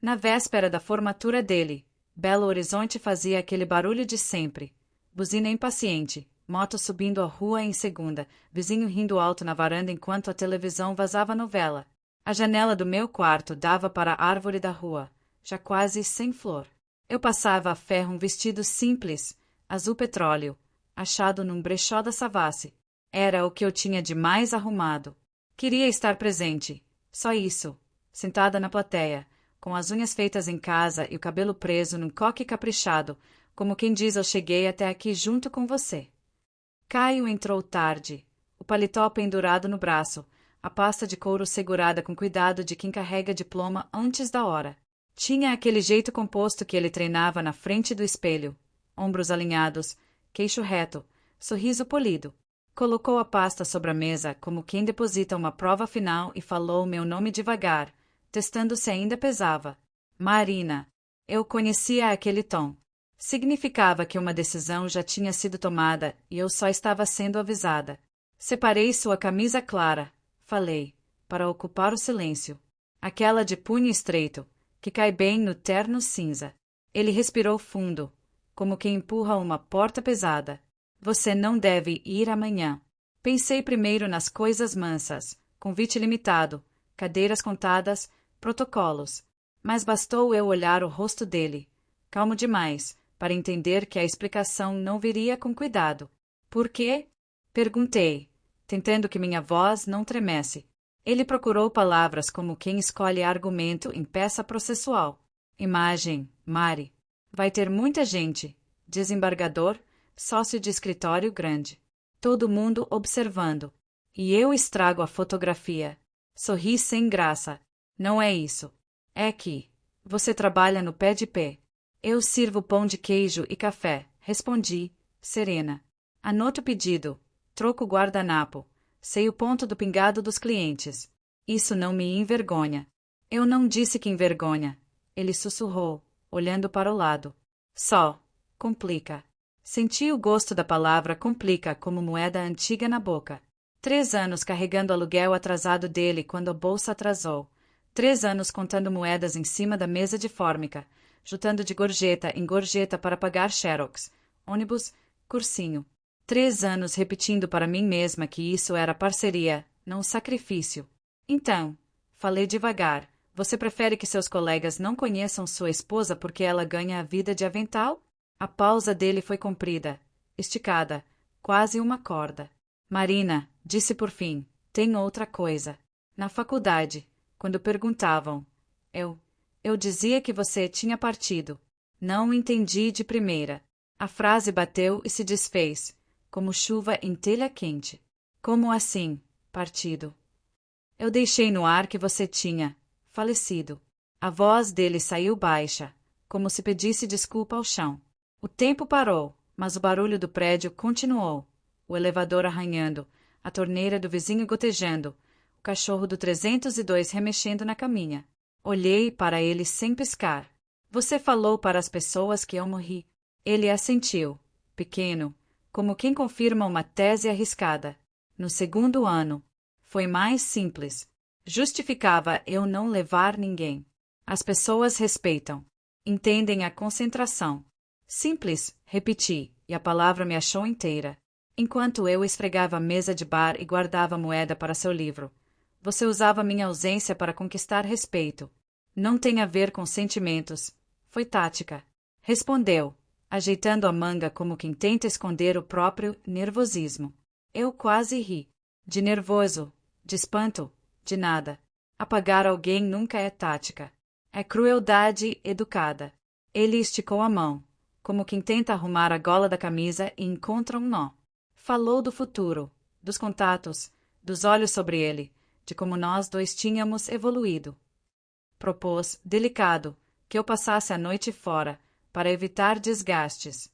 Na véspera da formatura dele, Belo Horizonte fazia aquele barulho de sempre. Buzina impaciente, moto subindo a rua em segunda, vizinho rindo alto na varanda enquanto a televisão vazava novela. A janela do meu quarto dava para a árvore da rua, já quase sem flor. Eu passava a ferro um vestido simples, azul petróleo, achado num brechó da Savassi. Era o que eu tinha de mais arrumado. Queria estar presente, só isso, sentada na plateia, com as unhas feitas em casa e o cabelo preso num coque caprichado, como quem diz eu cheguei até aqui junto com você. Caio entrou tarde, o paletó pendurado no braço, a pasta de couro segurada com cuidado de quem carrega diploma antes da hora. Tinha aquele jeito composto que ele treinava na frente do espelho, ombros alinhados, queixo reto, sorriso polido. Colocou a pasta sobre a mesa como quem deposita uma prova final e falou meu nome devagar, testando se ainda pesava. Marina. Eu conhecia aquele tom. Significava que uma decisão já tinha sido tomada e eu só estava sendo avisada. Separei sua camisa clara, falei, para ocupar o silêncio. Aquela de punho estreito, que cai bem no terno cinza. Ele respirou fundo, como quem empurra uma porta pesada. Você não deve ir amanhã. Pensei primeiro nas coisas mansas, convite limitado, cadeiras contadas, protocolos. Mas bastou eu olhar o rosto dele, calmo demais, para entender que a explicação não viria com cuidado. Por quê? Perguntei, tentando que minha voz não tremesse. Ele procurou palavras como quem escolhe argumento em peça processual. Imagem, Mari. Vai ter muita gente. Desembargador, sócio de escritório grande. Todo mundo observando. E eu estrago a fotografia. Sorri sem graça. Não é isso. É que você trabalha no pé de pé. Eu sirvo pão de queijo e café, respondi, serena. Anoto o pedido, troco o guardanapo, sei o ponto do pingado dos clientes. Isso não me envergonha. Eu não disse que envergonha. Ele sussurrou, olhando para o lado. Só, complica. Senti o gosto da palavra complica como moeda antiga na boca. 3 anos carregando o aluguel atrasado dele quando a bolsa atrasou. 3 anos contando moedas em cima da mesa de fórmica, juntando de gorjeta em gorjeta para pagar xerox, ônibus, cursinho. 3 anos repetindo para mim mesma que isso era parceria, não sacrifício. Então, falei devagar, você prefere que seus colegas não conheçam sua esposa porque ela ganha a vida de avental? A pausa dele foi comprida, esticada, quase uma corda. Marina, disse por fim, tem outra coisa. Na faculdade, quando perguntavam, eu dizia que você tinha partido. Não entendi de primeira. A frase bateu e se desfez, como chuva em telha quente. Como assim, partido? Eu deixei no ar que você tinha falecido. A voz dele saiu baixa, como se pedisse desculpa ao chão. O tempo parou, mas o barulho do prédio continuou. O elevador arranhando, a torneira do vizinho gotejando, o cachorro do 302 remexendo na caminha. Olhei para ele sem piscar. Você falou para as pessoas que eu morri. Ele assentiu, pequeno, como quem confirma uma tese arriscada. No 2º ano. Foi mais simples. Justificava eu não levar ninguém. As pessoas respeitam. Entendem a concentração. Simples, repeti, e a palavra me achou inteira. Enquanto eu esfregava a mesa de bar e guardava a moeda para seu livro. Você usava minha ausência para conquistar respeito. Não tem a ver com sentimentos. Foi tática. Respondeu, ajeitando a manga como quem tenta esconder o próprio nervosismo. Eu quase ri. De nervoso, de espanto, de nada. Apagar alguém nunca é tática. É crueldade educada. Ele esticou a mão, como quem tenta arrumar a gola da camisa e encontra um nó. Falou do futuro, dos contatos, dos olhos sobre ele, de como nós dois tínhamos evoluído. Propôs, delicado, que eu passasse a noite fora, para evitar desgastes.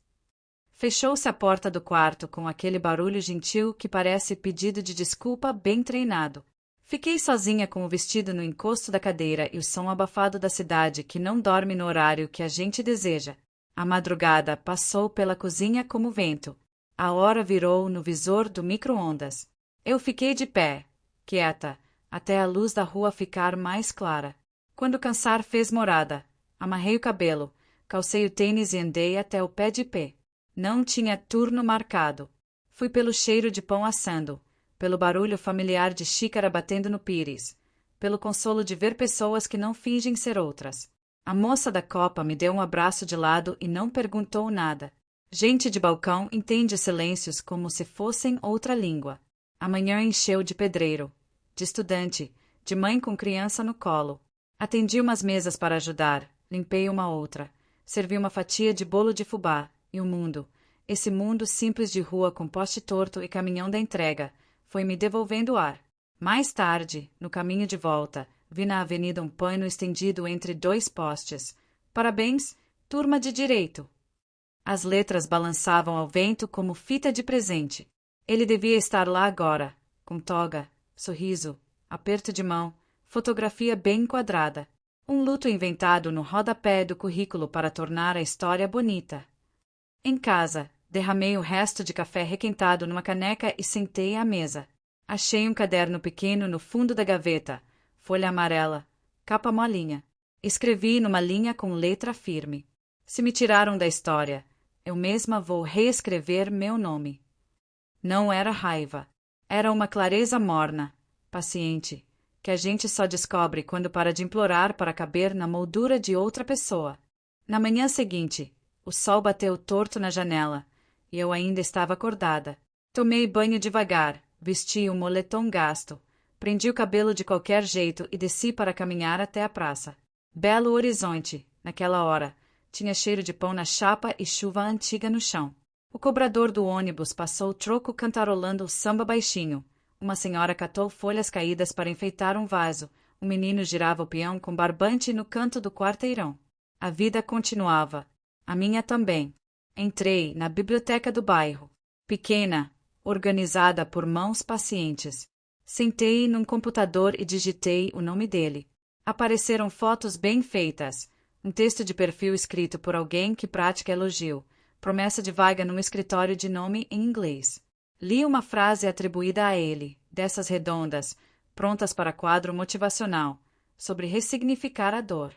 Fechou-se a porta do quarto com aquele barulho gentil que parece pedido de desculpa bem treinado. Fiquei sozinha com o vestido no encosto da cadeira e o som abafado da cidade que não dorme no horário que a gente deseja. A madrugada passou pela cozinha como vento. A hora virou no visor do micro-ondas. Eu fiquei de pé, quieta, até a luz da rua ficar mais clara. Quando cansar fez morada. Amarrei o cabelo, calcei o tênis e andei até o pé de pé. Não tinha turno marcado. Fui pelo cheiro de pão assando, pelo barulho familiar de xícara batendo no pires, pelo consolo de ver pessoas que não fingem ser outras. A moça da copa me deu um abraço de lado e não perguntou nada. Gente de balcão entende silêncios como se fossem outra língua. A manhã encheu de pedreiro, de estudante, de mãe com criança no colo. Atendi umas mesas para ajudar, limpei uma outra, servi uma fatia de bolo de fubá, e o mundo, esse mundo simples de rua com poste torto e caminhão da entrega, foi me devolvendo ar. Mais tarde, no caminho de volta, vi na avenida um pano estendido entre dois postes. Parabéns, turma de direito! As letras balançavam ao vento como fita de presente. Ele devia estar lá agora, com toga, sorriso, aperto de mão, fotografia bem enquadrada. Um luto inventado no rodapé do currículo para tornar a história bonita. Em casa, derramei o resto de café requentado numa caneca e sentei à mesa. Achei um caderno pequeno no fundo da gaveta, folha amarela, capa molinha. Escrevi numa linha com letra firme. Se me tiraram da história, eu mesma vou reescrever meu nome. Não era raiva. Era uma clareza morna, paciente, que a gente só descobre quando para de implorar para caber na moldura de outra pessoa. Na manhã seguinte, o sol bateu torto na janela, e eu ainda estava acordada. Tomei banho devagar, vesti o moletom gasto, prendi o cabelo de qualquer jeito e desci para caminhar até a praça. Belo Horizonte, naquela hora, tinha cheiro de pão na chapa e chuva antiga no chão. O cobrador do ônibus passou o troco cantarolando o samba baixinho. Uma senhora catou folhas caídas para enfeitar um vaso. Um menino girava o peão com barbante no canto do quarteirão. A vida continuava. A minha também. Entrei na biblioteca do bairro. Pequena, organizada por mãos pacientes. Sentei num computador e digitei o nome dele. Apareceram fotos bem feitas. Um texto de perfil escrito por alguém que pratica elogio. Promessa de vaga num escritório de nome em inglês. Li uma frase atribuída a ele, dessas redondas, prontas para quadro motivacional, sobre ressignificar a dor.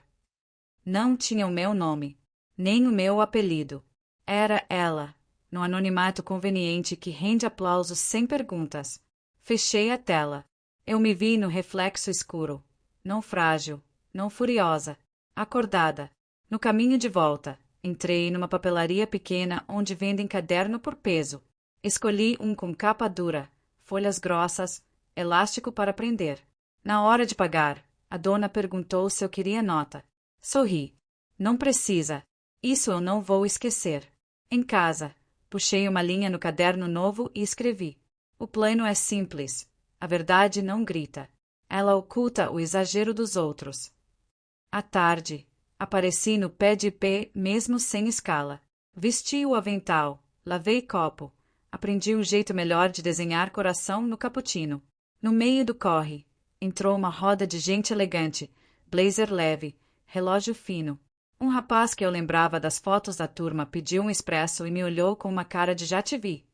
Não tinha o meu nome, nem o meu apelido. Era ela, no anonimato conveniente que rende aplausos sem perguntas. Fechei a tela. Eu me vi no reflexo escuro, não frágil, não furiosa, acordada. No caminho de volta, entrei numa papelaria pequena onde vendem caderno por peso. Escolhi um com capa dura, folhas grossas, elástico para prender. Na hora de pagar, a dona perguntou se eu queria nota. Sorri. Não precisa. Isso eu não vou esquecer. Em casa, puxei uma linha no caderno novo e escrevi. O plano é simples. A verdade não grita. Ela oculta o exagero dos outros. À tarde, apareci no pé de pé mesmo sem escala. Vesti o avental, lavei copo. Aprendi um jeito melhor de desenhar coração no cappuccino. No meio do corre, entrou uma roda de gente elegante, blazer leve, relógio fino. Um rapaz que eu lembrava das fotos da turma pediu um expresso e me olhou com uma cara de já te vi.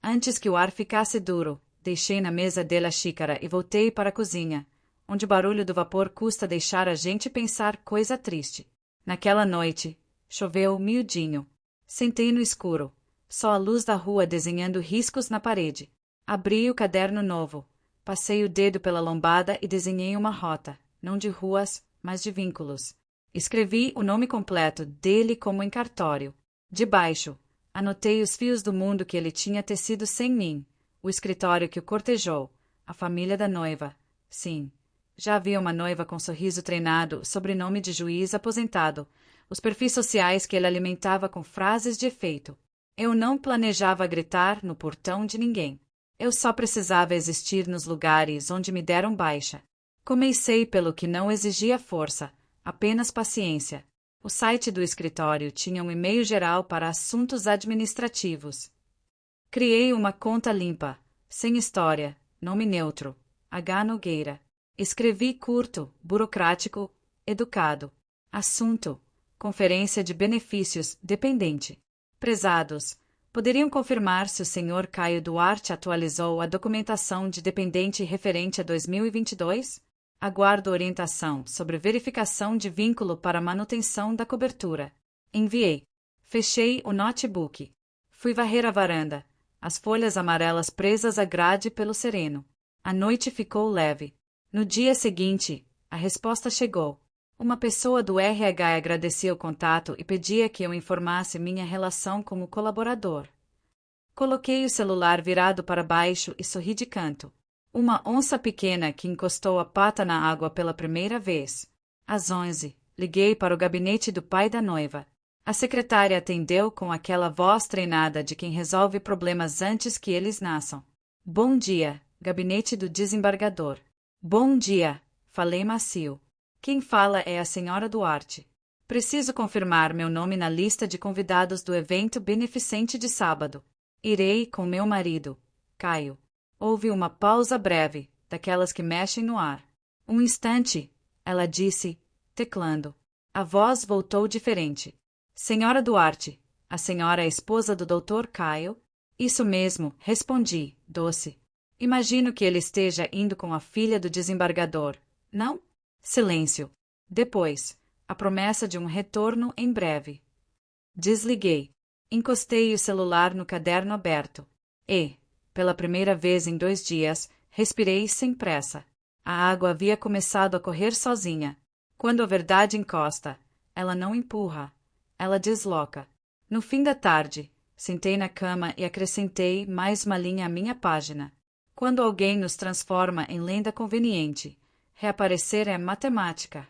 Antes que o ar ficasse duro, deixei na mesa dele a xícara e voltei para a cozinha, onde o barulho do vapor custa deixar a gente pensar coisa triste. Naquela noite, choveu miudinho. Sentei no escuro. Só a luz da rua desenhando riscos na parede. Abri o caderno novo. Passei o dedo pela lombada e desenhei uma rota, não de ruas, mas de vínculos. Escrevi o nome completo dele como em cartório. Debaixo, anotei os fios do mundo que ele tinha tecido sem mim, o escritório que o cortejou, a família da noiva. Sim, já havia uma noiva com sorriso treinado, sobrenome de juiz aposentado, os perfis sociais que ele alimentava com frases de efeito. Eu não planejava gritar no portão de ninguém. Eu só precisava existir nos lugares onde me deram baixa. Comecei pelo que não exigia força, apenas paciência. O site do escritório tinha um e-mail geral para assuntos administrativos. Criei uma conta limpa, sem história, nome neutro, H. Nogueira. Escrevi curto, burocrático, educado. Assunto: Conferência de Benefícios, dependente. Prezados, poderiam confirmar se o Sr. Caio Duarte atualizou a documentação de dependente referente a 2022? Aguardo orientação sobre verificação de vínculo para manutenção da cobertura. Enviei. Fechei o notebook. Fui varrer a varanda, as folhas amarelas presas à grade pelo sereno. A noite ficou leve. No dia seguinte, a resposta chegou. Uma pessoa do RH agradecia o contato e pedia que eu informasse minha relação como colaborador. Coloquei o celular virado para baixo e sorri de canto. Uma onça pequena que encostou a pata na água pela primeira vez. Às 11, liguei para o gabinete do pai da noiva. A secretária atendeu com aquela voz treinada de quem resolve problemas antes que eles nasçam. Bom dia, gabinete do desembargador. Bom dia, falei macio. Quem fala é a senhora Duarte. Preciso confirmar meu nome na lista de convidados do evento beneficente de sábado. Irei com meu marido, Caio. Houve uma pausa breve, daquelas que mexem no ar. Um instante, ela disse, teclando. A voz voltou diferente. Senhora Duarte, a senhora é esposa do Dr. Caio? Isso mesmo, respondi, doce. Imagino que ele esteja indo com a filha do desembargador, não? Silêncio. Depois, a promessa de um retorno em breve. Desliguei. Encostei o celular no caderno aberto. E, pela primeira vez em 2 dias, respirei sem pressa. A água havia começado a correr sozinha. Quando a verdade encosta, ela não empurra, ela desloca. No fim da tarde, sentei na cama e acrescentei mais uma linha à minha página. Quando alguém nos transforma em lenda conveniente, reaparecer é matemática.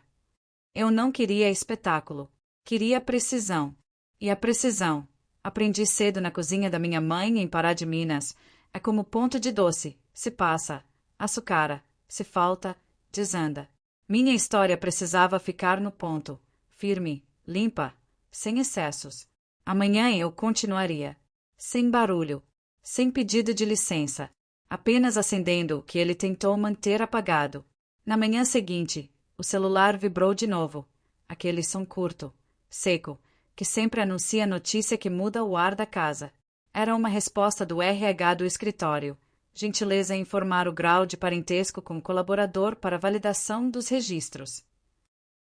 Eu não queria espetáculo, queria precisão. E a precisão, aprendi cedo na cozinha da minha mãe em Pará de Minas, é como ponto de doce, se passa, açucara, se falta, desanda. Minha história precisava ficar no ponto, firme, limpa, sem excessos. Amanhã eu continuaria. Sem barulho, sem pedido de licença, apenas acendendo o que ele tentou manter apagado. Na manhã seguinte, o celular vibrou de novo. Aquele som curto, seco, que sempre anuncia a notícia que muda o ar da casa. Era uma resposta do RH do escritório. Gentileza em informar o grau de parentesco com o colaborador para validação dos registros.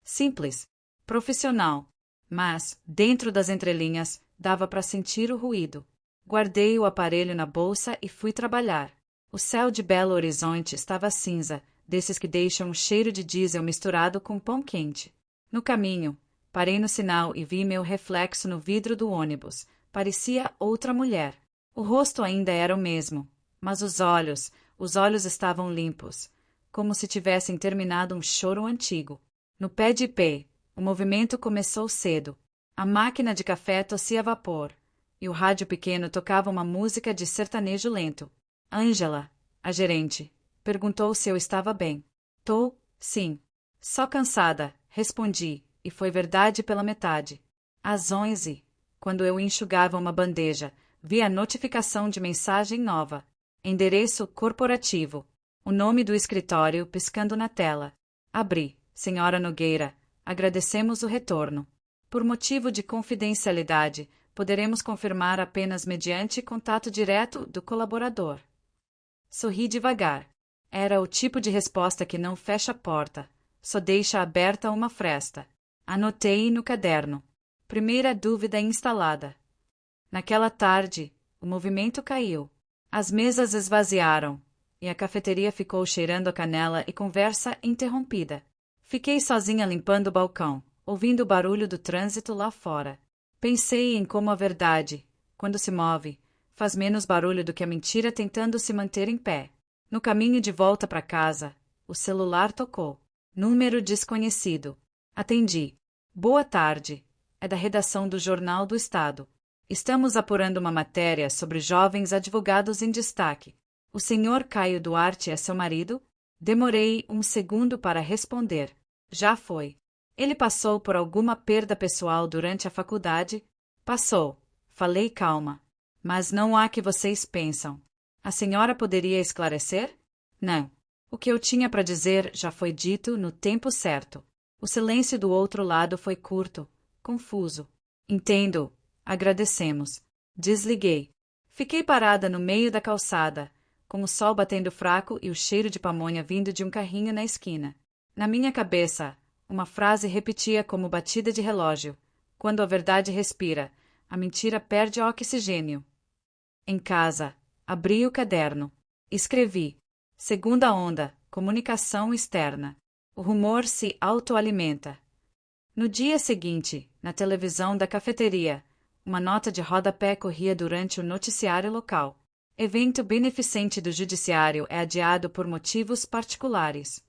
Simples, profissional, mas, dentro das entrelinhas, dava para sentir o ruído. Guardei o aparelho na bolsa e fui trabalhar. O céu de Belo Horizonte estava cinza, desses que deixam um cheiro de diesel misturado com pão quente. No caminho, parei no sinal e vi meu reflexo no vidro do ônibus. Parecia outra mulher. O rosto ainda era o mesmo, mas os olhos estavam limpos, como se tivessem terminado um choro antigo. No pé de pé, o movimento começou cedo. A máquina de café tossia vapor, e o rádio pequeno tocava uma música de sertanejo lento. Ângela, a gerente, perguntou se eu estava bem. Tô, sim. Só cansada, respondi, e foi verdade pela metade. Às 11, quando eu enxugava uma bandeja, vi a notificação de mensagem nova. Endereço corporativo. O nome do escritório piscando na tela. Abri. Senhora Nogueira, agradecemos o retorno. Por motivo de confidencialidade, poderemos confirmar apenas mediante contato direto do colaborador. Sorri devagar. Era o tipo de resposta que não fecha a porta, só deixa aberta uma fresta. Anotei no caderno. Primeira dúvida instalada. Naquela tarde, o movimento caiu. As mesas esvaziaram, e a cafeteria ficou cheirando a canela e conversa interrompida. Fiquei sozinha limpando o balcão, ouvindo o barulho do trânsito lá fora. Pensei em como a verdade, quando se move, faz menos barulho do que a mentira tentando se manter em pé. No caminho de volta para casa, o celular tocou. Número desconhecido. Atendi. Boa tarde. É da redação do Jornal do Estado. Estamos apurando uma matéria sobre jovens advogados em destaque. O senhor Caio Duarte é seu marido? Demorei um segundo para responder. Já foi. Ele passou por alguma perda pessoal durante a faculdade? Passou. Falei calma. Mas não há que vocês pensam. A senhora poderia esclarecer? Não. O que eu tinha para dizer já foi dito no tempo certo. O silêncio do outro lado foi curto, confuso. Entendo. Agradecemos. Desliguei. Fiquei parada no meio da calçada, com o sol batendo fraco e o cheiro de pamonha vindo de um carrinho na esquina. Na minha cabeça, uma frase repetia como batida de relógio. Quando a verdade respira, a mentira perde oxigênio. Em casa, abri o caderno. Escrevi. Segunda onda, comunicação externa. O rumor se autoalimenta. No dia seguinte, na televisão da cafeteria, uma nota de rodapé corria durante o noticiário local. Evento beneficente do judiciário é adiado por motivos particulares.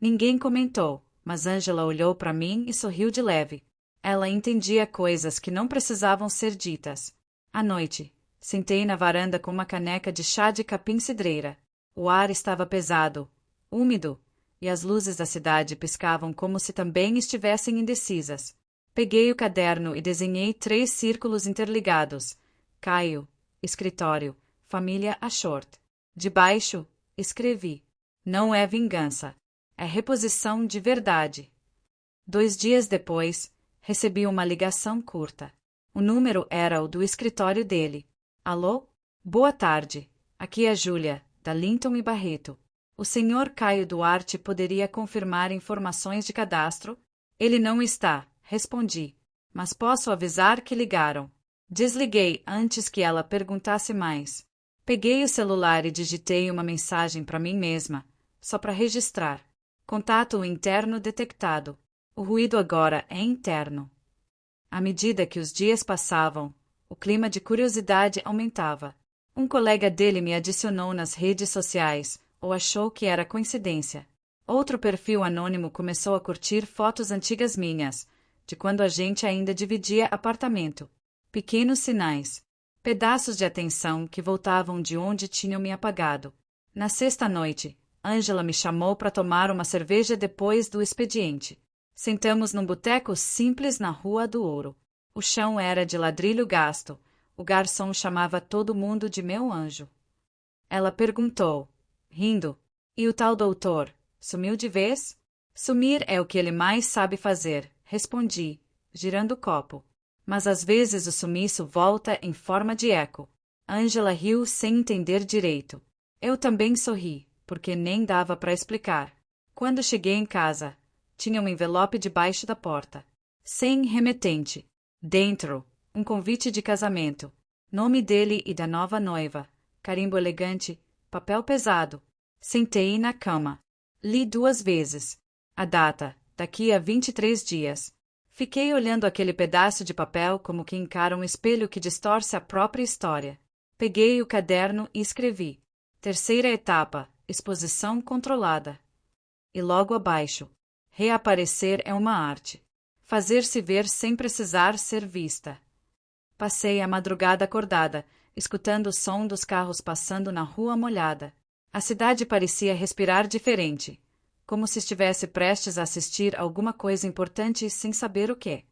Ninguém comentou, mas Ângela olhou para mim e sorriu de leve. Ela entendia coisas que não precisavam ser ditas. À noite, sentei na varanda com uma caneca de chá de capim-cidreira. O ar estava pesado, úmido, e as luzes da cidade piscavam como se também estivessem indecisas. Peguei o caderno e desenhei 3 círculos interligados. Caio, escritório, família Ashort. Debaixo, escrevi. Não é vingança. É reposição de verdade. 2 dias depois, recebi uma ligação curta. O número era o do escritório dele. Alô? Boa tarde. Aqui é Júlia, da Linton e Barreto. O senhor Caio Duarte poderia confirmar informações de cadastro? Ele não está, respondi. Mas posso avisar que ligaram. Desliguei antes que ela perguntasse mais. Peguei o celular e digitei uma mensagem para mim mesma, só para registrar. Contato interno detectado. O ruído agora é interno. À medida que os dias passavam, o clima de curiosidade aumentava. Um colega dele me adicionou nas redes sociais, ou achou que era coincidência. Outro perfil anônimo começou a curtir fotos antigas minhas, de quando a gente ainda dividia apartamento. Pequenos sinais. Pedaços de atenção que voltavam de onde tinham me apagado. Na sexta noite, Ângela me chamou para tomar uma cerveja depois do expediente. Sentamos num boteco simples na Rua do Ouro. O chão era de ladrilho gasto. O garçom chamava todo mundo de meu anjo. Ela perguntou, rindo, e o tal doutor, sumiu de vez? Sumir é o que ele mais sabe fazer, respondi, girando o copo. Mas às vezes o sumiço volta em forma de eco. Ângela riu sem entender direito. Eu também sorri, porque nem dava para explicar. Quando cheguei em casa, tinha um envelope debaixo da porta. Sem remetente. Dentro, um convite de casamento. Nome dele e da nova noiva. Carimbo elegante, papel pesado. Sentei na cama. Li 2 vezes. A data, daqui a 23 dias. Fiquei olhando aquele pedaço de papel como quem encara um espelho que distorce a própria história. Peguei o caderno e escrevi. 3ª etapa, exposição controlada. E logo abaixo. Reaparecer é uma arte. Fazer-se ver sem precisar ser vista. Passei a madrugada acordada, escutando o som dos carros passando na rua molhada. A cidade parecia respirar diferente, como se estivesse prestes a assistir a alguma coisa importante sem saber o que.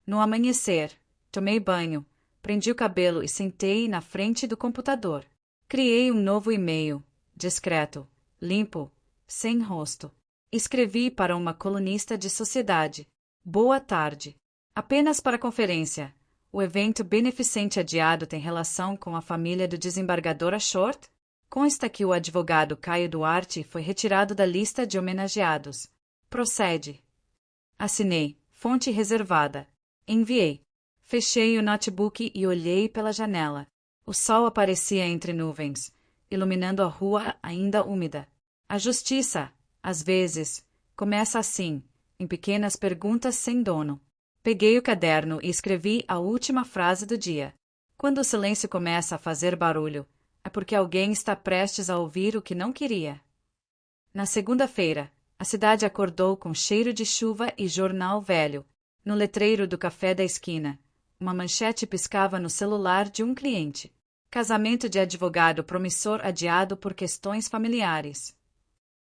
No amanhecer, tomei banho, prendi o cabelo e sentei na frente do computador. Criei um novo e-mail, discreto, limpo, sem rosto. Escrevi para uma colunista de sociedade. Boa tarde. Apenas para a conferência. O evento beneficente adiado tem relação com a família do desembargador Ashort? Consta que o advogado Caio Duarte foi retirado da lista de homenageados. Procede. Assinei. Fonte reservada. Enviei. Fechei o notebook e olhei pela janela. O sol aparecia entre nuvens, iluminando a rua ainda úmida. A justiça, às vezes, começa assim, em pequenas perguntas sem dono. Peguei o caderno e escrevi a última frase do dia. Quando o silêncio começa a fazer barulho, é porque alguém está prestes a ouvir o que não queria. Na segunda-feira, a cidade acordou com cheiro de chuva e jornal velho. No letreiro do café da esquina, uma manchete piscava no celular de um cliente. Casamento de advogado promissor adiado por questões familiares.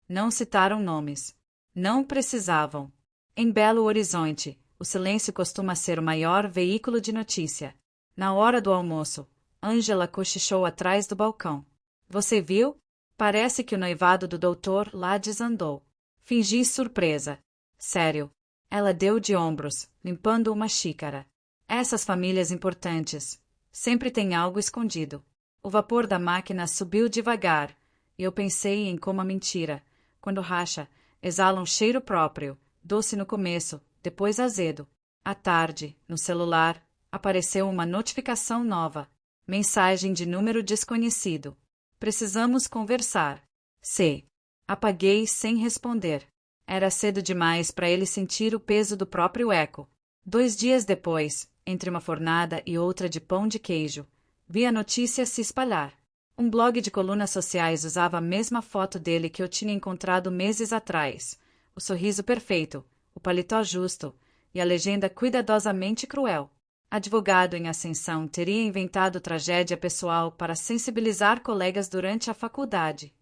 Não citaram nomes. Não precisavam. Em Belo Horizonte, o silêncio costuma ser o maior veículo de notícia. Na hora do almoço, Ângela cochichou atrás do balcão. Você viu? Parece que o noivado do doutor lá desandou. Fingi surpresa. Sério. Ela deu de ombros, limpando uma xícara. Essas famílias importantes sempre têm algo escondido. O vapor da máquina subiu devagar, e eu pensei em como a mentira, quando racha, Exala um cheiro próprio, doce no começo, depois azedo. À tarde, no celular, apareceu uma notificação nova. Mensagem de número desconhecido. Precisamos conversar. C. Apaguei sem responder. Era cedo demais para ele sentir o peso do próprio eco. 2 dias depois, entre uma fornada e outra de pão de queijo, vi a notícia se espalhar. Um blog de colunas sociais usava a mesma foto dele que eu tinha encontrado meses atrás. O sorriso perfeito, o paletó justo e a legenda cuidadosamente cruel. Advogado em ascensão teria inventado tragédia pessoal para sensibilizar colegas durante a faculdade.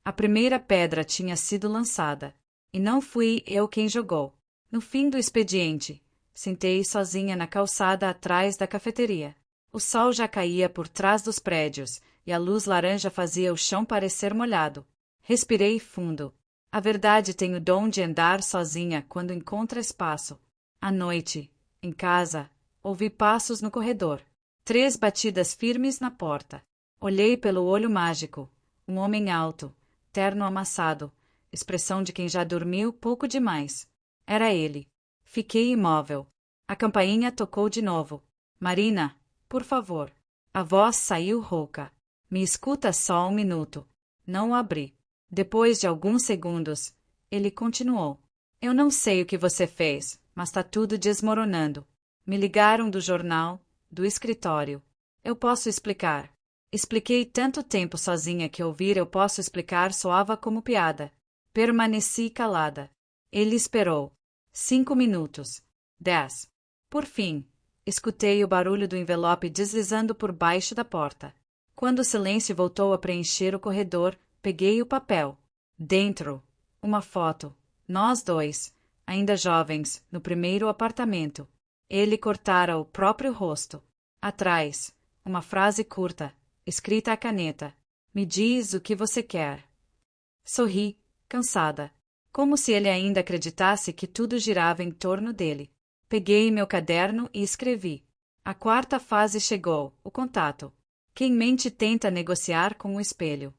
A primeira pedra tinha sido lançada. E não fui eu quem jogou. No fim do expediente, sentei sozinha na calçada atrás da cafeteria. O sol já caía por trás dos prédios, e a luz laranja fazia o chão parecer molhado. Respirei fundo. A verdade tem o dom de andar sozinha quando encontra espaço. À noite, em casa, ouvi passos no corredor. 3 batidas firmes na porta. Olhei pelo olho mágico. Um homem alto, terno amassado, expressão de quem já dormiu pouco demais. Era ele. Fiquei imóvel. A campainha tocou de novo. Marina, por favor. A voz saiu rouca. Me escuta só 1 minuto. Não o abri. Depois de alguns segundos, ele continuou. Eu não sei o que você fez, mas tá tudo desmoronando. Me ligaram do jornal, do escritório. Eu posso explicar. Expliquei tanto tempo sozinha que ouvir eu posso explicar soava como piada. Permaneci calada. Ele esperou. 5 minutos. 10. Por fim, escutei o barulho do envelope deslizando por baixo da porta. Quando o silêncio voltou a preencher o corredor, peguei o papel. Dentro, uma foto. Nós 2, ainda jovens, no primeiro apartamento. Ele cortara o próprio rosto. Atrás, uma frase curta, escrita à caneta. Me diz o que você quer. Sorri, cansada. Como se ele ainda acreditasse que tudo girava em torno dele. Peguei meu caderno e escrevi. A 4ª fase chegou, o contato. Quem mente tenta negociar com o espelho.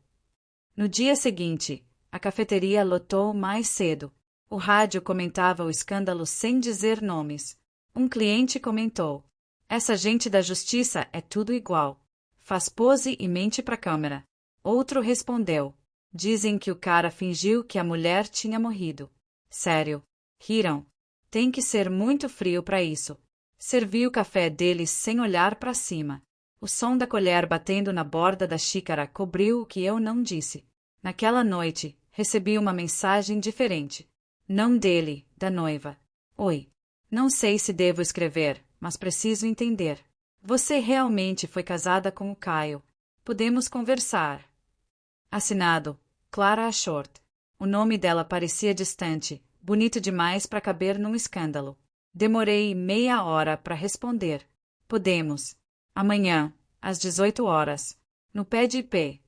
No dia seguinte, a cafeteria lotou mais cedo. O rádio comentava o escândalo sem dizer nomes. Um cliente comentou. Essa gente da justiça é tudo igual. Faz pose e mente pra câmera. Outro respondeu. Dizem que o cara fingiu que a mulher tinha morrido. Sério. Riram. Tem que ser muito frio para isso. Servi o café deles sem olhar para cima. O som da colher batendo na borda da xícara cobriu o que eu não disse. Naquela noite, recebi uma mensagem diferente. Não dele, da noiva. Oi. Não sei se devo escrever, mas preciso entender. Você realmente foi casada com o Caio. Podemos conversar. Assinado. Clara Ashort. O nome dela parecia distante, bonito demais para caber num escândalo. Demorei meia hora para responder. Podemos. Amanhã, às 18 horas. No pé de IP.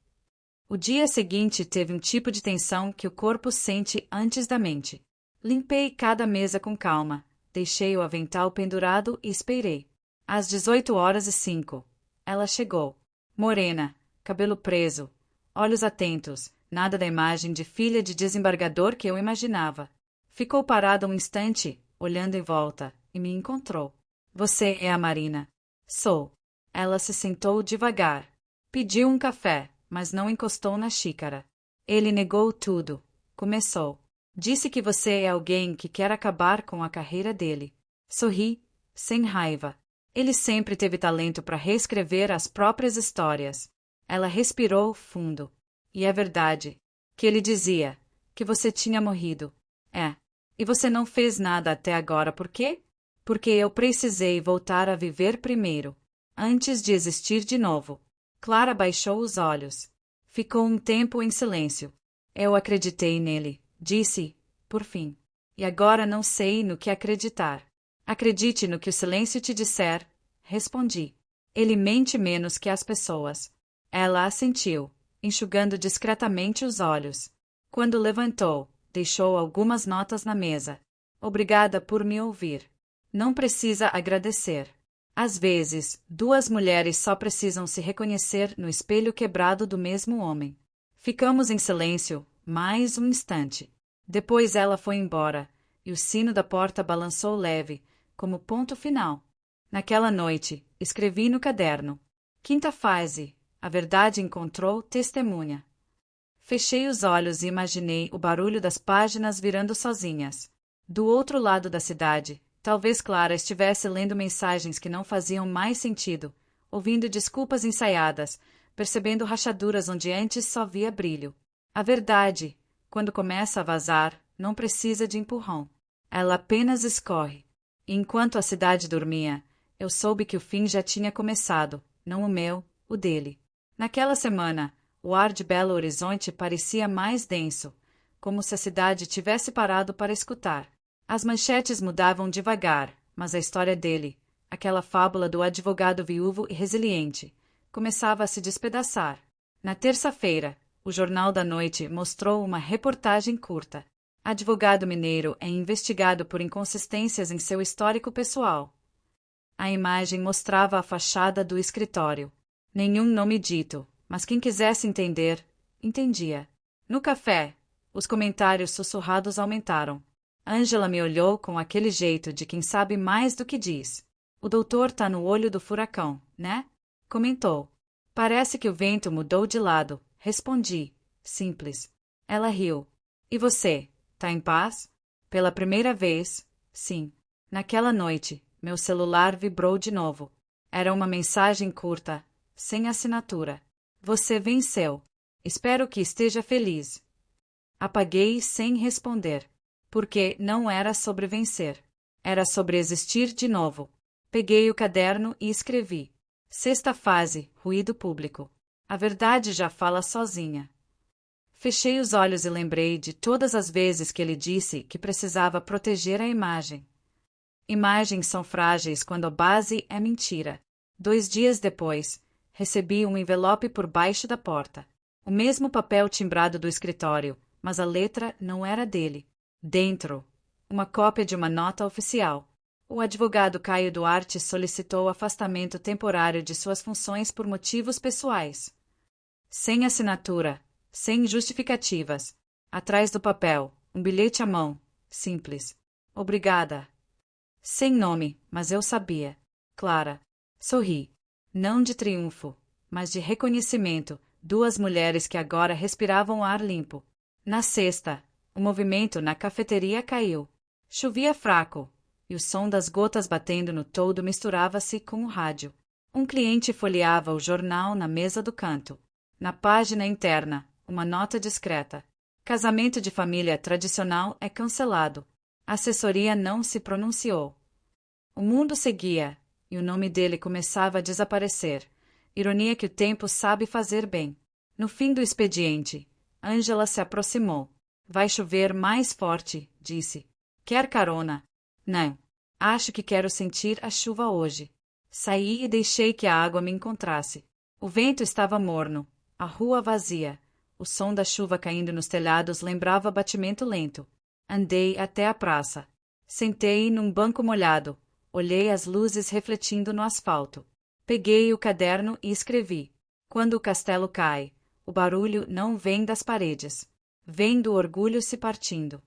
O dia seguinte teve um tipo de tensão que o corpo sente antes da mente. Limpei cada mesa com calma, deixei o avental pendurado e esperei. Às 18h05, ela chegou. Morena, cabelo preso, olhos atentos, nada da imagem de filha de desembargador que eu imaginava. Ficou parada um instante, olhando em volta, e me encontrou. Você é a Marina? Sou. Ela se sentou devagar. Pediu um café, mas não encostou na xícara. Ele negou tudo. Começou. Disse que você é alguém que quer acabar com a carreira dele. Sorri, sem raiva. Ele sempre teve talento para reescrever as próprias histórias. Ela respirou fundo. E é verdade. Que ele dizia que você tinha morrido. É. E você não fez nada até agora por quê? Porque eu precisei voltar a viver primeiro, antes de existir de novo. Clara baixou os olhos. Ficou um tempo em silêncio. Eu acreditei nele, disse, por fim. E agora não sei no que acreditar. Acredite no que o silêncio te disser, respondi. Ele mente menos que as pessoas. Ela assentiu, enxugando discretamente os olhos. Quando levantou, deixou algumas notas na mesa. Obrigada por me ouvir. Não precisa agradecer. Às vezes, 2 mulheres só precisam se reconhecer no espelho quebrado do mesmo homem. Ficamos em silêncio, mais um instante. Depois ela foi embora, e o sino da porta balançou leve, como ponto final. Naquela noite, escrevi no caderno. Quinta fase. A verdade encontrou testemunha. Fechei os olhos e imaginei o barulho das páginas virando sozinhas. Do outro lado da cidade, talvez Clara estivesse lendo mensagens que não faziam mais sentido, ouvindo desculpas ensaiadas, percebendo rachaduras onde antes só via brilho. A verdade, quando começa a vazar, não precisa de empurrão. Ela apenas escorre. E enquanto a cidade dormia, eu soube que o fim já tinha começado, não o meu, o dele. Naquela semana, o ar de Belo Horizonte parecia mais denso, como se a cidade tivesse parado para escutar. As manchetes mudavam devagar, mas a história dele, aquela fábula do advogado viúvo e resiliente, começava a se despedaçar. Na terça-feira, o Jornal da Noite mostrou uma reportagem curta. Advogado mineiro é investigado por inconsistências em seu histórico pessoal. A imagem mostrava a fachada do escritório. Nenhum nome dito, mas quem quisesse entender, entendia. No café, os comentários sussurrados aumentaram. Ângela me olhou com aquele jeito de quem sabe mais do que diz. O doutor tá no olho do furacão, né? Comentou. Parece que o vento mudou de lado, respondi. Simples. Ela riu. E você, tá em paz? Pela primeira vez, sim. Naquela noite, meu celular vibrou de novo. Era uma mensagem curta, sem assinatura. Você venceu. Espero que esteja feliz. Apaguei sem responder. Porque não era sobre vencer. Era sobre existir de novo. Peguei o caderno e escrevi. Sexta fase, ruído público. A verdade já fala sozinha. Fechei os olhos e lembrei de todas as vezes que ele disse que precisava proteger a imagem. Imagens são frágeis quando a base é mentira. 2 dias depois, recebi um envelope por baixo da porta. O mesmo papel timbrado do escritório, mas a letra não era dele. Dentro, uma cópia de uma nota oficial. O advogado Caio Duarte solicitou afastamento temporário de suas funções por motivos pessoais. Sem assinatura, sem justificativas. Atrás do papel, um bilhete à mão, simples. Obrigada. Sem nome, mas eu sabia. Clara. Sorri. Não de triunfo, mas de reconhecimento. 2 mulheres que agora respiravam ar limpo. Na sexta, o movimento na cafeteria caiu. Chovia fraco, e o som das gotas batendo no toldo misturava-se com o rádio. Um cliente folheava o jornal na mesa do canto. Na página interna, uma nota discreta. Casamento de família tradicional é cancelado. A assessoria não se pronunciou. O mundo seguia, e o nome dele começava a desaparecer. Ironia que o tempo sabe fazer bem. No fim do expediente, Ângela se aproximou. Vai chover mais forte, disse. Quer carona? Não. Acho que quero sentir a chuva hoje. Saí e deixei que a água me encontrasse. O vento estava morno, a rua vazia. O som da chuva caindo nos telhados lembrava batimento lento. Andei até a praça. Sentei num banco molhado. Olhei as luzes refletindo no asfalto. Peguei o caderno e escrevi. Quando o castelo cai, o barulho não vem das paredes. Vem do orgulho se partindo.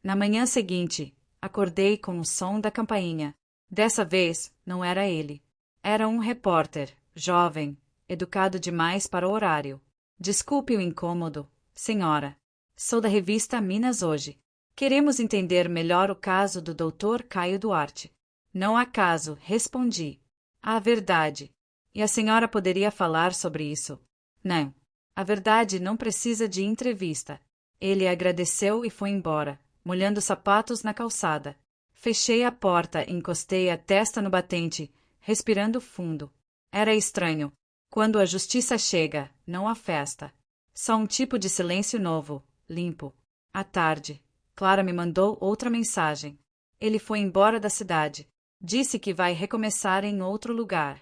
Na manhã seguinte, acordei com o som da campainha. Dessa vez, não era ele. Era um repórter, jovem, educado demais para o horário. Desculpe o incômodo, senhora. Sou da revista Minas Hoje. Queremos entender melhor o caso do Dr. Caio Duarte. Não há caso, respondi. Há verdade. E a senhora poderia falar sobre isso? Não. A verdade não precisa de entrevista. Ele agradeceu e foi embora, molhando sapatos na calçada. Fechei a porta e encostei a testa no batente, respirando fundo. Era estranho. Quando a justiça chega, não há festa. Só um tipo de silêncio novo, limpo. À tarde, Clara me mandou outra mensagem. Ele foi embora da cidade. Disse que vai recomeçar em outro lugar.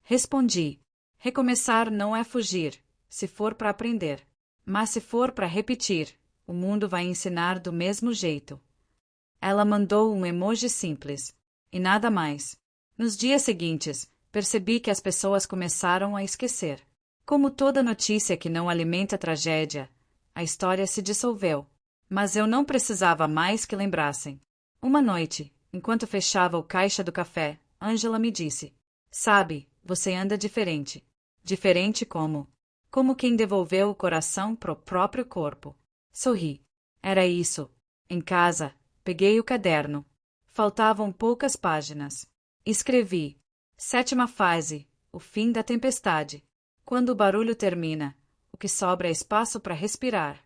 Respondi. Recomeçar não é fugir, se for para aprender. Mas se for para repetir, o mundo vai ensinar do mesmo jeito. Ela mandou um emoji simples. E nada mais. Nos dias seguintes, percebi que as pessoas começaram a esquecer. Como toda notícia que não alimenta tragédia, a história se dissolveu. Mas eu não precisava mais que lembrassem. Uma noite, enquanto fechava o caixa do café, Angela me disse: Sabe, você anda diferente. Diferente como? Como quem devolveu o coração pro próprio corpo. Sorri. Era isso. Em casa, peguei o caderno. Faltavam poucas páginas. Escrevi: Sétima fase, o fim da tempestade. Quando o barulho termina, o que sobra é espaço para respirar.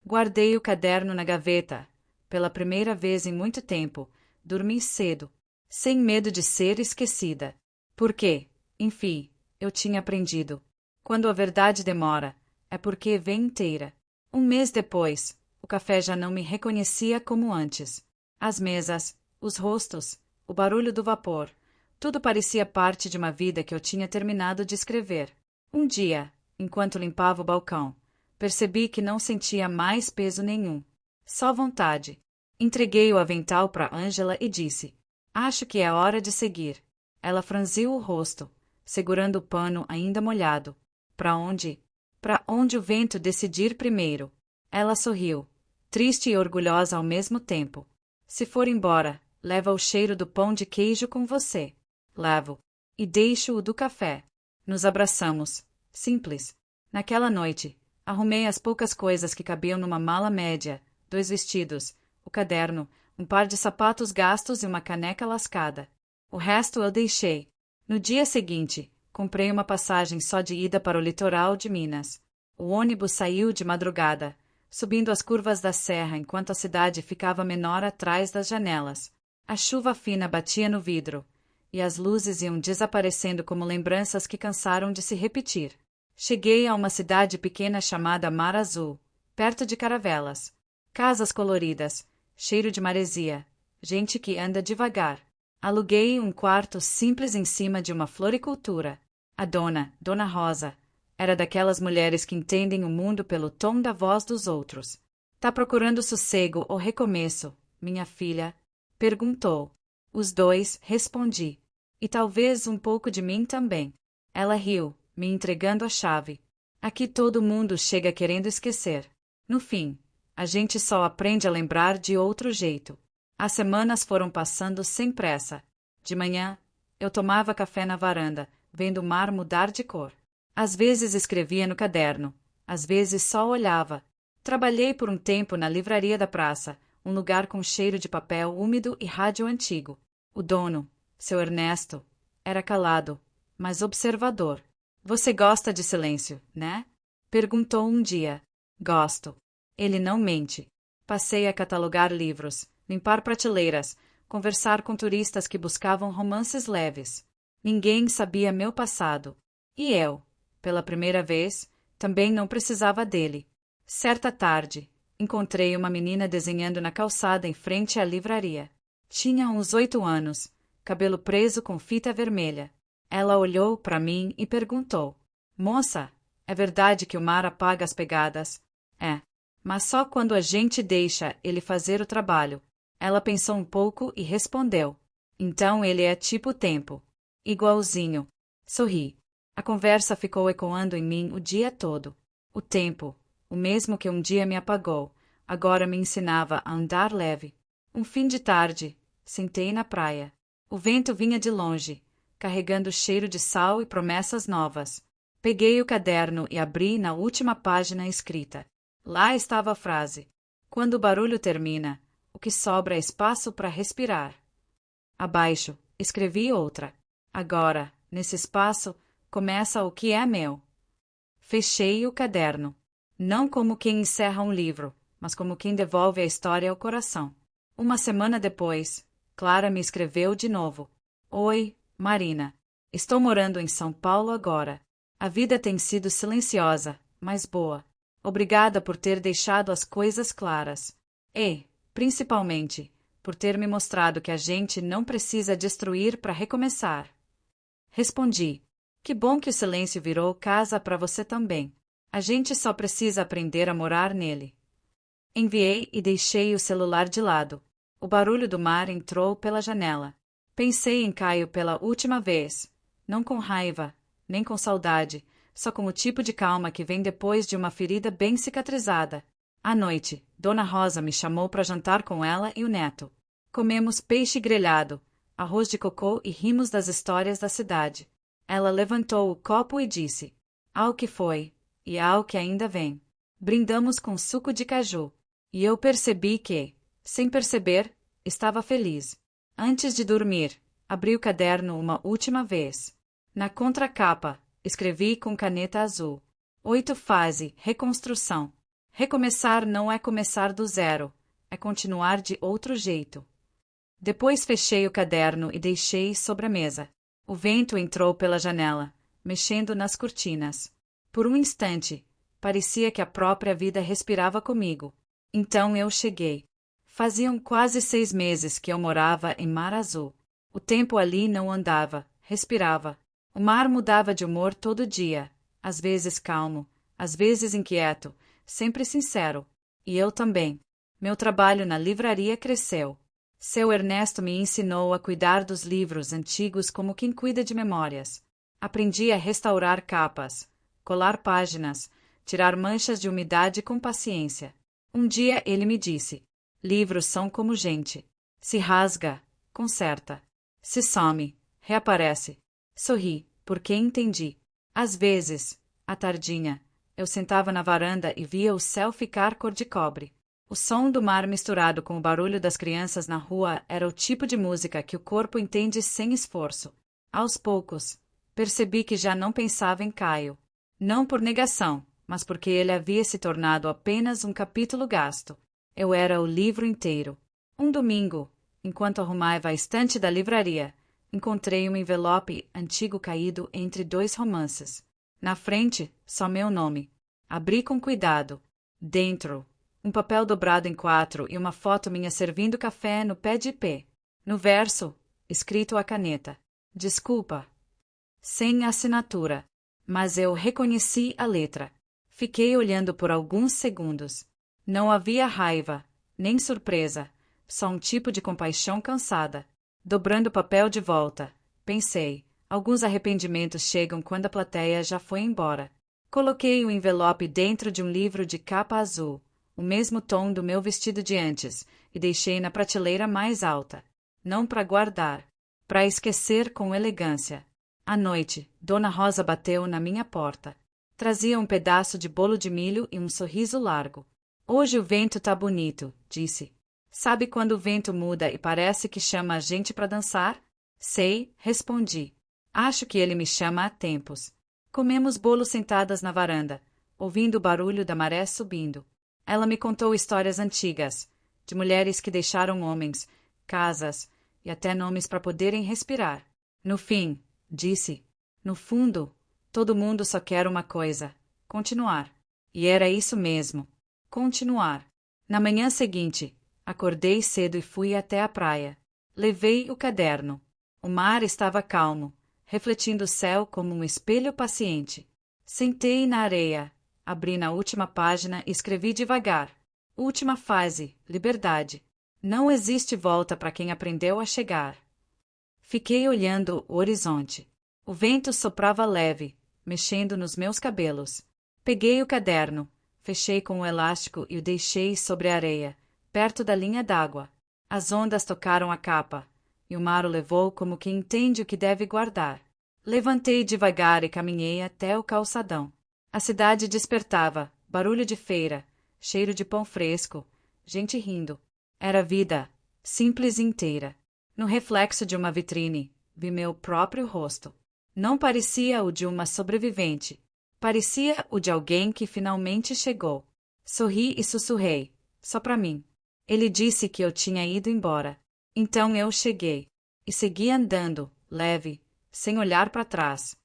Guardei o caderno na gaveta. Pela primeira vez em muito tempo, dormi cedo, sem medo de ser esquecida. Porque, enfim, eu tinha aprendido. Quando a verdade demora, é porque vem inteira. Um mês depois, o café já não me reconhecia como antes. As mesas, os rostos, o barulho do vapor, tudo parecia parte de uma vida que eu tinha terminado de escrever. Um dia, enquanto limpava o balcão, percebi que não sentia mais peso nenhum. Só vontade. Entreguei o avental para Angela e disse: Acho que é hora de seguir. Ela franziu o rosto, segurando o pano ainda molhado. Para onde? Para onde o vento decidir primeiro. Ela sorriu, triste e orgulhosa ao mesmo tempo. Se for embora, leva o cheiro do pão de queijo com você. Levo. E deixo o do café. Nos abraçamos. Simples. Naquela noite, arrumei as poucas coisas que cabiam numa mala média, 2 vestidos, o caderno, um par de sapatos gastos e uma caneca lascada. O resto eu deixei. No dia seguinte, comprei uma passagem só de ida para o litoral de Minas. O ônibus saiu de madrugada, subindo as curvas da serra enquanto a cidade ficava menor atrás das janelas. A chuva fina batia no vidro, e as luzes iam desaparecendo como lembranças que cansaram de se repetir. Cheguei a uma cidade pequena chamada Mar Azul, perto de Caravelas. Casas coloridas, cheiro de maresia, gente que anda devagar. Aluguei um quarto simples em cima de uma floricultura. A Dona Rosa, era daquelas mulheres que entendem o mundo pelo tom da voz dos outros. Tá procurando sossego ou recomeço, minha filha? Perguntou. Os dois, respondi. E talvez um pouco de mim também. Ela riu, me entregando a chave. Aqui todo mundo chega querendo esquecer. No fim, a gente só aprende a lembrar de outro jeito. As semanas foram passando sem pressa. De manhã, eu tomava café na varanda, vendo o mar mudar de cor. Às vezes escrevia no caderno, às vezes só olhava. Trabalhei por um tempo na livraria da praça, um lugar com cheiro de papel úmido e rádio antigo. O dono, seu Ernesto, era calado, mas observador. Você gosta de silêncio, né? Perguntou um dia. Gosto. Ele não mente. Passei a catalogar livros, limpar prateleiras, conversar com turistas que buscavam romances leves. Ninguém sabia meu passado. E eu, pela primeira vez, também não precisava dele. Certa tarde, encontrei uma menina desenhando na calçada em frente à livraria. Tinha uns 8 anos, cabelo preso com fita vermelha. Ela olhou para mim e perguntou: Moça, é verdade que o mar apaga as pegadas? É. Mas só quando a gente deixa ele fazer o trabalho. Ela pensou um pouco e respondeu: Então ele é tipo o tempo. Igualzinho. Sorri. A conversa ficou ecoando em mim o dia todo. O tempo, o mesmo que um dia me apagou, agora me ensinava a andar leve. Um fim de tarde, sentei na praia. O vento vinha de longe, carregando cheiro de sal e promessas novas. Peguei o caderno e abri na última página escrita. Lá estava a frase: Quando o barulho termina, o que sobra é espaço para respirar. Abaixo, escrevi outra. Agora, nesse espaço, começa o que é meu. Fechei o caderno. Não como quem encerra um livro, mas como quem devolve a história ao coração. Uma semana depois, Clara me escreveu de novo. Oi, Marina. Estou morando em São Paulo agora. A vida tem sido silenciosa, mas boa. Obrigada por ter deixado as coisas claras. E, principalmente, por ter me mostrado que a gente não precisa destruir para recomeçar. Respondi: Que bom que o silêncio virou casa para você também. A gente só precisa aprender a morar nele. Enviei e deixei o celular de lado. O barulho do mar entrou pela janela. Pensei em Caio pela última vez. Não com raiva, nem com saudade, só com o tipo de calma que vem depois de uma ferida bem cicatrizada. À noite, Dona Rosa me chamou para jantar com ela e o neto. Comemos peixe grelhado, arroz de cocô e rimos das histórias da cidade. Ela levantou o copo e disse: ao que foi, e ao que ainda vem. Brindamos com suco de caju. E eu percebi que, sem perceber, estava feliz. Antes de dormir, abri o caderno uma última vez. Na contracapa, escrevi com caneta azul: 8 fase, reconstrução. Recomeçar não é começar do zero, é continuar de outro jeito. Depois fechei o caderno e deixei sobre a mesa. O vento entrou pela janela, mexendo nas cortinas. Por um instante, parecia que a própria vida respirava comigo. Então eu cheguei. Faziam quase 6 meses que eu morava em Mar Azul. O tempo ali não andava, respirava. O mar mudava de humor todo dia, às vezes calmo, às vezes inquieto, sempre sincero. E eu também. Meu trabalho na livraria cresceu. Seu Ernesto me ensinou a cuidar dos livros antigos como quem cuida de memórias. Aprendi a restaurar capas, colar páginas, tirar manchas de umidade com paciência. Um dia ele me disse: livros são como gente. Se rasga, conserta. Se some, reaparece. Sorri, porque entendi. Às vezes, à tardinha, eu sentava na varanda e via o céu ficar cor de cobre. O som do mar misturado com o barulho das crianças na rua era o tipo de música que o corpo entende sem esforço. Aos poucos, percebi que já não pensava em Caio. Não por negação, mas porque ele havia se tornado apenas um capítulo gasto. Eu era o livro inteiro. Um domingo, enquanto arrumava a estante da livraria, encontrei um envelope antigo caído entre 2 romances. Na frente, só meu nome. Abri com cuidado. Dentro, um papel dobrado em 4 e uma foto minha servindo café no pé de pé. No verso, escrito à caneta: desculpa. Sem assinatura. Mas eu reconheci a letra. Fiquei olhando por alguns segundos. Não havia raiva, nem surpresa, só um tipo de compaixão cansada. Dobrando o papel de volta, pensei: alguns arrependimentos chegam quando a plateia já foi embora. Coloquei o envelope dentro de um livro de capa azul, o mesmo tom do meu vestido de antes, e deixei na prateleira mais alta. Não para guardar, para esquecer com elegância. À noite, Dona Rosa bateu na minha porta. Trazia um pedaço de bolo de milho e um sorriso largo. Hoje o vento tá bonito, disse. Sabe quando o vento muda e parece que chama a gente para dançar? Sei, respondi. Acho que ele me chama há tempos. Comemos bolo sentadas na varanda, ouvindo o barulho da maré subindo. Ela me contou histórias antigas, de mulheres que deixaram homens, casas e até nomes para poderem respirar. No fim, disse, no fundo, todo mundo só quer uma coisa: continuar. E era isso mesmo, continuar. Na manhã seguinte, acordei cedo e fui até a praia. Levei o caderno. O mar estava calmo, refletindo o céu como um espelho paciente. Sentei na areia, abri na última página e escrevi devagar. Última fase, liberdade. Não existe volta para quem aprendeu a chegar. Fiquei olhando o horizonte. O vento soprava leve, mexendo nos meus cabelos. Peguei o caderno, fechei com o elástico e o deixei sobre a areia, perto da linha d'água. As ondas tocaram a capa, e o mar o levou como quem entende o que deve guardar. Levantei devagar e caminhei até o calçadão. A cidade despertava, barulho de feira, cheiro de pão fresco, gente rindo. Era vida, simples e inteira. No reflexo de uma vitrine, vi meu próprio rosto. Não parecia o de uma sobrevivente. Parecia o de alguém que finalmente chegou. Sorri e sussurrei, só para mim. Ele disse que eu tinha ido embora. Então eu cheguei. E segui andando, leve, sem olhar para trás.